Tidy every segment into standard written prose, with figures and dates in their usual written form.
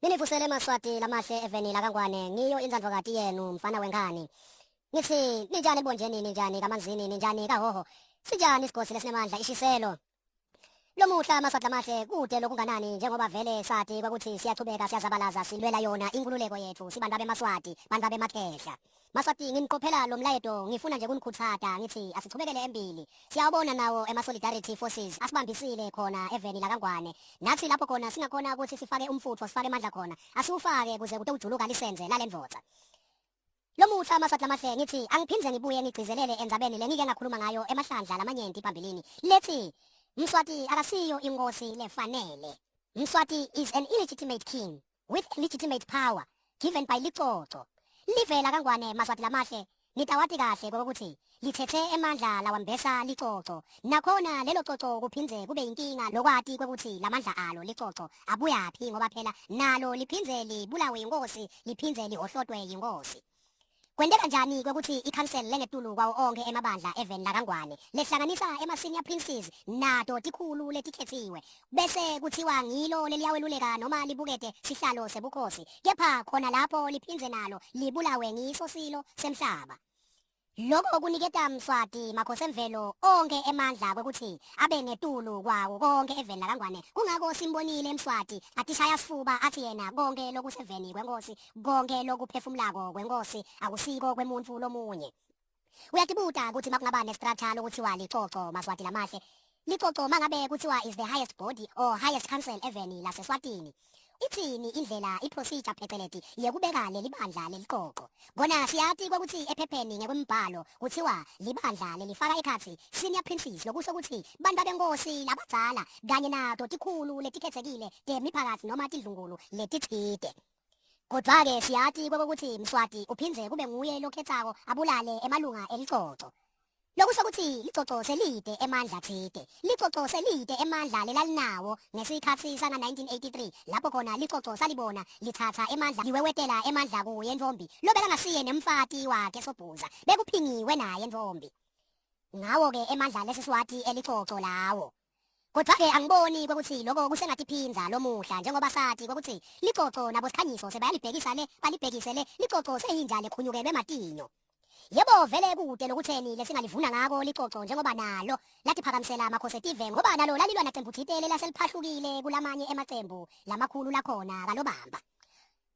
Ninivusele eMaswati lamahle eveni laKangwane ngiyo inzandvokati yenu mfana wenkani. Ngithi ninjani ebonjeni ninjani kamanzini ninjani kahoho. Sinjani isigodi lesinemandla ishiselo. Lomuhla amaswati lamahle kude lokunganani njengoba vele sathi ukuthi siyachubeka siyazabalaza silwela yona inkululeko yethu sibantu abeMaswati, bantu abemakhehla. Maswati ngimqophela lo mlayeto ngifuna nje kunikhuthata ngithi asichubekele embili. Siyabona nawo ema-Solidarity Forces asibambisile khona eveni laKangwane. Nathi lapho khona singakhona ukuthi sifake umfutho sifake amandla khona. Asiwufake kuze kude ujuluka lisenze lalendvodza. Lomuhla amaswati lamahle ngithi angiphindze ngibuye ngigcizelele endzabeni lengike ngakhuluma ngayo emahlandla lamanyenti phambilini. Lethi Mswati akasiyo inkosi lefanele. Mswati is an illegitimate king with legitimate power given by Licoco. Live laKangwane Maswati lamahle nitawati kahle kokuthi lithethe emandla lawambesa Licoco. Nakhona lelo coco kuphindze kube inkinga lokwati ukuthi lamandla alo Licoco abuyaphi ngoba phela nalo liphindze libulawe inkosi liphindze lihohlotwe inkosi. Kwendeka njani ukuthi iCouncil lengetulu kwawo onke emabandla eveni laKangwane lehlanganisa ema-senior princes nato tikhulu letikhethiwe bese kuthiwa ngilo leliyaweluleka noma libukete sihlalo sebukhosi kepha khona lapho liphindze nalo libulawe ngisosilo semhlaba. Lokho kuniketa Mswati makhosemvelo onke emandla ukuthi abe ngetulu kwawo konke eveni laKangwane. Kungako simbonile Mswati atishaya sifuba athi yena konke lokuseveni kwenkosi konke lokuphefumulako kwenkosi akusiko kwemuntu lomunye. Uyatibuta ukuthi makungaba nestrata lokuthiwa Licoco Maswati lamahle. Licoco mangabe kuthiwa is the highest body or highest council eveni laseSwatini. Ithini indlela iprocedure pheceleti yekubeka leli bandla lelicoco. Bona siyati ukuthi ephepheni ngekwembhalo kuthiwa libandla lelifaka ekhathi senior princes lokusho ukuthi bantu benkosi labadzala kanye nato tikhulu letikhethekile temiphakathi noma tidlungulu letithide. Kodwa ke siyati ukuthi Mswati uphindze kube nguye lokhethako abulale emalunga elicoco. Lokusho ukuthi Licoco selide emandla thide. Licoco selide emandla lelalinawo ngesikhathi sana 1983 lapho khona Licoco salibona lithatha emandla liwewetela emandla kuye Ndvombi lobeka ngasiye nemfati wakhe Sobhuza bekuphingiwe naye Ndvombi. Ngawo ke emandla lesiswati elicoco lawo. Kodwa ke angiboni ukuthi lokho kusengatiphinza lomuhla njengoba sathi ukuthi Licoco nabo sikhanyiso sebayalibhekisa le balibhekise le Licoco seyinja lekhunyukelwe matinyo. Yebo vele kude lokutheni lesingalivuna ngako Licoco njengoba nalo latiphakamisela amakhosetive ngoba nalo lalilwa naqembu thitele laseliphahlukiile kulamanye emaqembu lamakhulu lakhona kalobamba.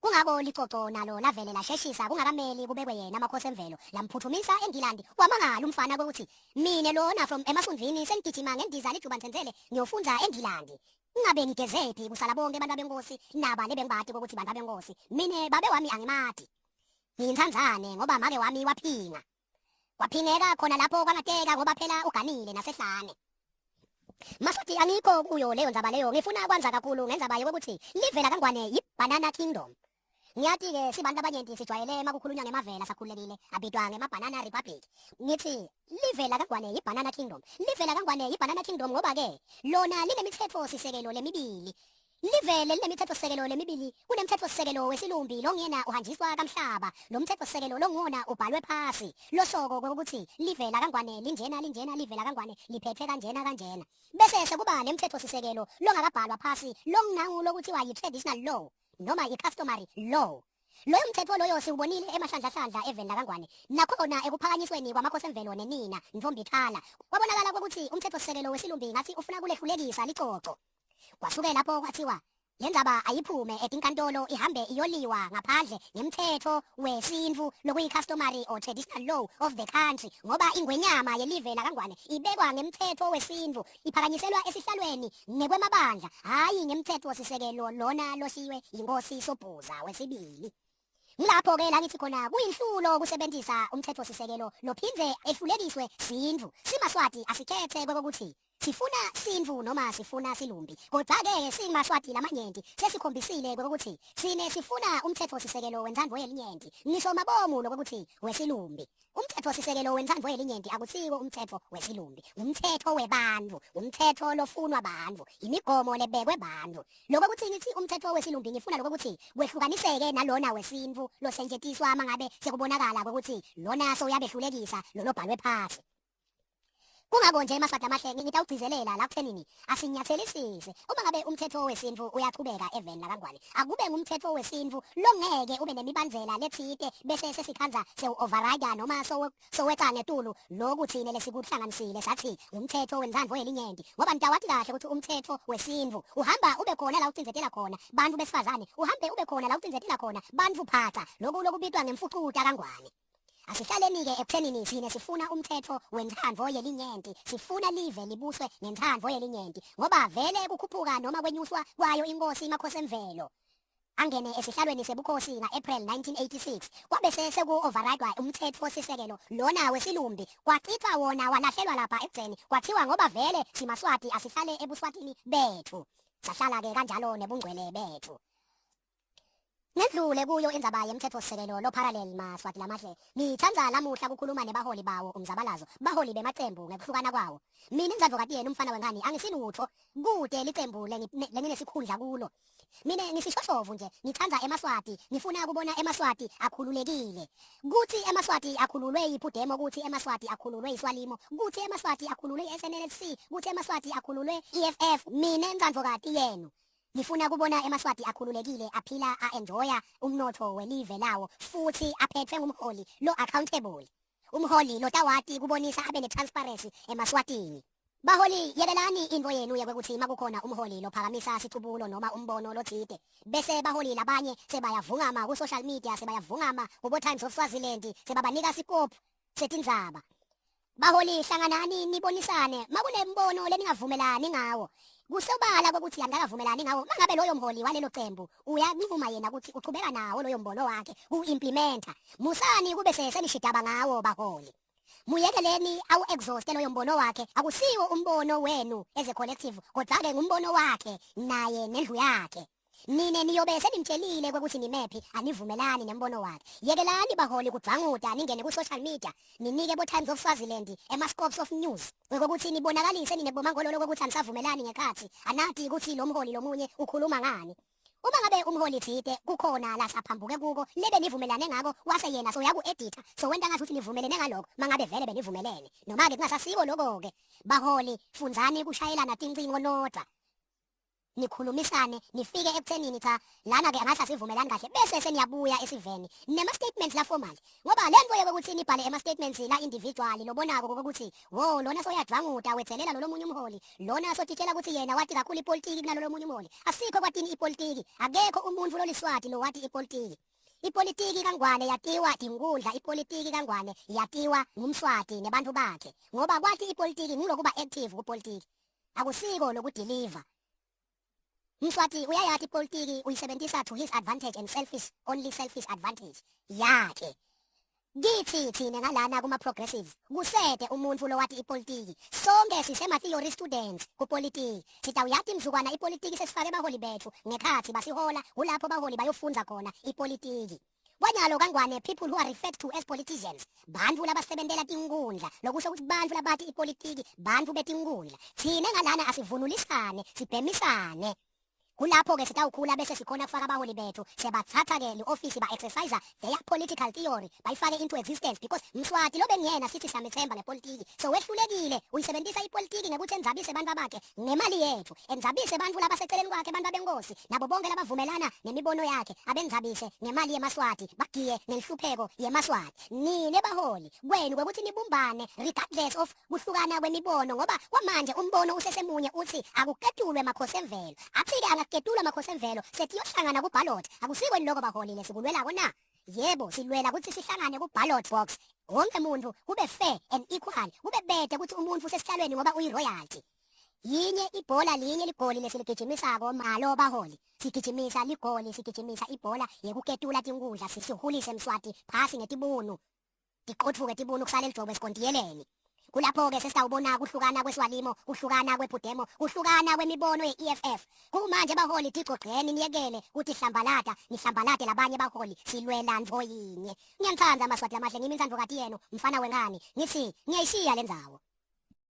Kungako Licoco nalo lavele lasheshisa kungakameli kubekwe yena amakhosemvelo lamphuthumisa eNgilandi wamangala umfana ukuthi mine lona from emasundvini sengigijima ngendiza lijubantsenzele ngiyofunda eNgilandi. Ngabe ngigezephi kusala bonke abantu benkosi naba lebengibati ukuthi bantu benkosi mine babe wami angimati. Ngintsandzane ngoba make wami waphinga. Waphingeka khona lapho kwangateka ngoba phela uganile nasehlane. Maswati angikho kuyo leyo ndzaba leyo ngifuna kwanza kakhulu ngendzaba yokuthi live laKangwane yiBanana Kingdom. Ngiyathi ke sibantu abanyenti sijwayele makukhulunywa ngemavela sakhulekile abitwa ngemaBanana Republic. Ngithi live laKangwane yiBanana Kingdom. Live laKangwane yiBanana Kingdom ngoba ke lona linemithetho sisekelo lemibili. Livele linemithetho sisekelo lemibili kunemthetho sisekelo wesilumbi longena uhanjiswa kamhlaba lo mthetho sisekelo longona ubhalwe phasi losoko ukuthi live laKangwane linjena live laKangwane liphethwe kanjena bese sekuba nemthetho sisekelo longakabhalwa phasi longinangu lokuthiwa yi-traditional law noma i-customary law. Loyo mthetho loyo siubonile emahlandla eveni laKangwane nakhona ekuphakanyisweni kwamakhosemvelo nenina Ndvombi Khala kwabonakala ukuthi umthetho sisekelo wesilumbi ngathi ufuna kulehlulekisa Licoco. Kwasuke lapho kwathiwa lenzaba ayiphume etinkantolo ihambe iyoliwa ngaphandle ngemthetho wesintfu lokuyi-customary or traditional law of the country ngoba ingwenyama yelive laKangwane ibekwa ngemthetho wesintfu iphakanyiselwa esihlalweni ngekwemabandla hayi ngemthetho sisekelo lona lohliwe inkosi Sobhuza wesibili. Ngilapho ke la ngithi khona kuyinhlulo kusebenzisa umthetho sisekelo lophindze ehlulekiswe sintfu. SiMaswati asikhethe kokuthi sifuna sintfu noma sifuna silumbi. Kodwa ke siMaswati lamanyenti sesikhombisile ukuthi sine sifuna umthetho sisekelo wentsandvo yelinyenti. Ngisho mabomu lokuthi wesilumbi. Umthetho sisekelo wentsandvo yelinyenti akusiwo umthetho wesilumbi. Umthetho webantfu, umthetho lofunwa bantfu, imigomo lebekwe bantfu. Lokuthi ngithi umthetho wesilumbi ngifuna lokuthi wehlukaniseke nalona wesintfu losentshentiswa mangabe sekubonakala ukuthi lona so uyabehlulekisa lo lobhalwe phasi. Kungako nje emaswati amahle ngitawugcizelela la kuthenini asinyathelisise uma ngabe umthetho wesintu uyaqhubeka even lakangwane akube ngumthetho wesintu longeke ube nemibandzela lethite bese sesikhanza sewu-override noma soweca ngetulu lokhu thine lesikuhlanganisile sathi umthetho wentsandvo yelinyenti ngoba nitawati kahle ukuthi umthetho wesintu uhamba ube khona la ucindzetela khona bantfu besifazane uhambe ube khona la ucindzetela khona bantfu phatsa lokhu lokubitwa ngemfucuta kangwane. Asihlaleni-ke ekuthenini sine sifuna umthetho wentsandvo yelinyenti sifuna live libuswe ngentsandvo yelinyenti ngoba vele kukhuphuka noma kwenyuswa kwayo inkosi imakhosemvelo angene esihlalweni sebukhosi nga-April 1986 kwabe seku-override umthetho sisekelo lona wesilumbi kwachithwa wona walahlelwa lapha ekugceni kwathiwa ngoba vele simaswati asihlale ebuswatini bethu sahlala-ke kanjalo nebungcwele bethu. Ngedlule kuyo indzaba yemthetho-sisekelo lo parallel maswati lamahle ngithanda lamuhla kukhuluma nebaholi bawo umzabalazo baholi bemacembu ngekuhlukana kwawo. Mina indzadvokati yenu umfana wengane angisilutho kude licembu lenginesikhundla kulo. Mina ngisishoshovu nje ngithanda emaswati ngifuna kubona emaswati akhululekile kuthi emaswati akhululwe yiphudemo kuthi emaswati akhululwe yiswalimo kuthi emaswati akhululwe yi-SNLC kuthi emaswati akhululwe EFF. Mina indzadvokati yenu ngifuna kubona emaswati akhululekile aphila a-enjoya umnotho welive lawo futhi aphethwe ngumholi lo accountable umholi lo tawati kubonisa abe ne-transparency emaswatini. Baholi yelelani into yenu yekuthi makukhona umholi lophakamisa sicubulo noma umbono lothide bese baholi labanye sebayavungama ku-social media sebayavungama kubo-Times of Swaziland sebabanika sikopu setindzaba. Baholi hlanganani nibonisane makunembono leningavumelani ngawo kusobala kokuthi angakavumelani ngawo mangabe loyo mholi walelo cembu uyancuma yena ukuthi uqhubeka nawo loyo mbono wakhe u-implementa musani kube senishidaba ngawo baholi muyekeleni awu-exhauste loyo mbono wakhe akusiwo umbono wenu as a collective kodwa-ke ngumbono wakhe naye nendlu yakhe. Nine niyobe senimtshelile kwekuthi nimephi anivumelani nembono wakhe. Yekelani baholi kudvanguta ningene ku-social media ninike bo-Times of Swaziland ema-scopes of news kwekokuthi nibonakalise ninebomangololo kokuthi anisavumelani ngekhathi anati ukuthi lo mholi lomunye ukhuluma ngani. Uma ngabe umholi thide kukhona la saphambuke kuko lebe nivumelane ngako wase yena soyaku-editha sowenta ngathi nivumelene ngalokho mangabe vele benivumelene noma-ke kungasasibo lokho-ke. Baholi funzani kushayelana tincingo nodwa nikhulumisane nifike ekuthenini cha lana-ke angahle sivumelani kahle bese seniyabuya esiveni nema-statements la formal ngoba le nto yokuthi nibhale ema-statements la individual lobonako kokuthi wo lona soyadvanguta wethelela lolomunye umholi lona sotitshela ukuthi yena wati kakhulu ipolitiki kunalolo munye umholi asikho kwatini ipolitiki akekho umuntu loliswati lo wati ipolitiki. Ipolitiki kangwane yatiwa tinkundla ipolitiki kangwane yatiwa ngumswati nebantfu bakhe ngoba kwathi ipolitiki ngulokuba active kupolitiki akusiko lokudeliver. Mswati uyayati ipolitiki uyisebentisa to his advantage and only selfish advantage yakhe. Kithi thine ngalana kuma-progressives kusete umuntu lo wati ipolitiki sonke sisema-theory students kupolitiki sitawuyati mzukwana ipolitiki sesifake baholi bethu ngekhathi basihola kulapho baholi bayofundza khona ipolitiki. Kwanyalo kangwane people who are referred to as politicians bantfu labasebentela tinkundla lokusho ukuthi bantfu labati ipolitiki bantfu betinkundla thine ngalana asivunulisane sibhemisane kulapho-ke sitawukhula bese sikhona kufaka abaholi bethu sebathatha-ke li-ofisi ba-exercise their political theory bayifake into existence because mswati lo bengiyena sithi siyamethemba ngepolitiki so wehlulekile uyisebentisa ipolitiki ngekuthi enzabise bantfu bakhe ngemali yethu enzabise bantfu labaseceleni kwakhe bantfu abenkosi nabo bonke labavumelana nemibono yakhe abenzabise ngemali yemaswati bagiye nenhlupheko yemaswati. Nine baholi kwenu kwekuthi nibumbane regardless of kuhlukana kwemibono ngoba kwamanje umbono usesemunye uthi akuketulwe amakhosemvelo afike ketula amakhosemvelo setiyohlangana ku-ballot akusikweni loko baholi lesikulwelako na yebo silwela ukuthi sihlangane ku-ballot box wonke muntu kube fair and equal kube bede ukuthi umuntu usesihlalweni ngoba uyi-royalty. Yinye ibhola linye ligoli lesiligijimisako malo baholi sigijimisa ligoli sigijimisa ibhola yekuketula tinkundla sisihulise mswati phasi ngetibunu tiqotfuke tibunu kusale lijobo esikontiyeleni. Kulapho-ke sesitawubona kuhlukana kweswalimo kuhlukana kwephudemo kuhlukana kwemibono ye-EFF. Kumanje baholi tigcogceni niyekele ukuthi nihlambalate labanye baholi silwela ntfo yinye. Ngiyanithanda amaswati lamahle ngimi intsandvokati yenu mfana wengane ngithi ngiyayishiya le ndzawo.